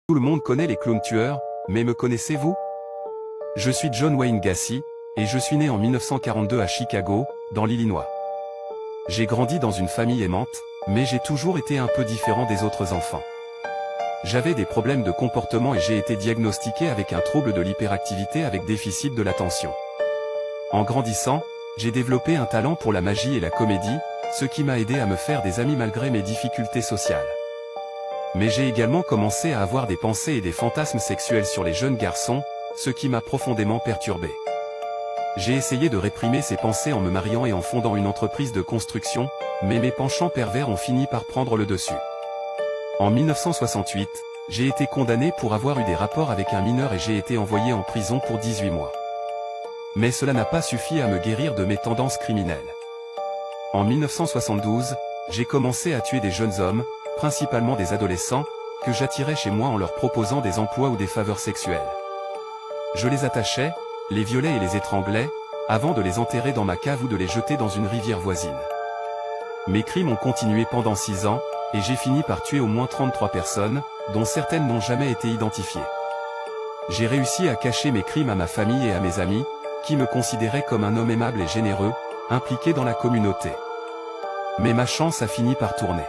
Tout le monde connaît les clowns tueurs, mais me connaissez-vous? Je suis John Wayne Gacy, et je suis né en 1942 à Chicago, dans l'Illinois. J'ai grandi dans une famille aimante, mais j'ai toujours été un peu différent des autres enfants. J'avais des problèmes de comportement et j'ai été diagnostiqué avec un trouble de l'hyperactivité avec déficit de l'attention. En grandissant, j'ai développé un talent pour la magie et la comédie, ce qui m'a aidé à me faire des amis malgré mes difficultés sociales. Mais j'ai également commencé à avoir des pensées et des fantasmes sexuels sur les jeunes garçons, ce qui m'a profondément perturbé. J'ai essayé de réprimer ces pensées en me mariant et en fondant une entreprise de construction, mais mes penchants pervers ont fini par prendre le dessus. En 1968, j'ai été condamné pour avoir eu des rapports avec un mineur et j'ai été envoyé en prison pour 18 mois. Mais cela n'a pas suffi à me guérir de mes tendances criminelles. En 1972, j'ai commencé à tuer des jeunes hommes, principalement des adolescents, que j'attirais chez moi en leur proposant des emplois ou des faveurs sexuelles. Je les attachais, les violais et les étranglais, avant de les enterrer dans ma cave ou de les jeter dans une rivière voisine. Mes crimes ont continué pendant 6 ans, et j'ai fini par tuer au moins 33 personnes, dont certaines n'ont jamais été identifiées. J'ai réussi à cacher mes crimes à ma famille et à mes amis, qui me considéraient comme un homme aimable et généreux, impliqué dans la communauté. Mais ma chance a fini par tourner.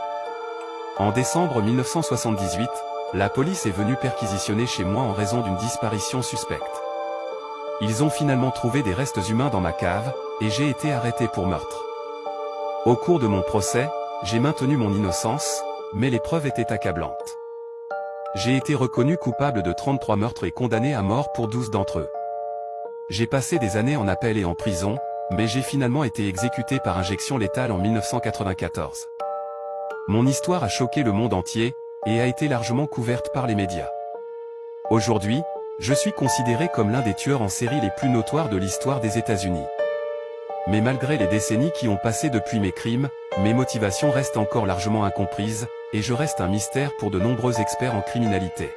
En décembre 1978, la police est venue perquisitionner chez moi en raison d'une disparition suspecte. Ils ont finalement trouvé des restes humains dans ma cave, et j'ai été arrêté pour meurtre. Au cours de mon procès, j'ai maintenu mon innocence, mais les preuves étaient accablantes. J'ai été reconnu coupable de 33 meurtres et condamné à mort pour 12 d'entre eux. J'ai passé des années en appel et en prison, mais j'ai finalement été exécuté par injection létale en 1994. Mon histoire a choqué le monde entier, et a été largement couverte par les médias. Aujourd'hui, je suis considéré comme l'un des tueurs en série les plus notoires de l'histoire des États-Unis. Mais malgré les décennies qui ont passé depuis mes crimes, mes motivations restent encore largement incomprises, et je reste un mystère pour de nombreux experts en criminalité.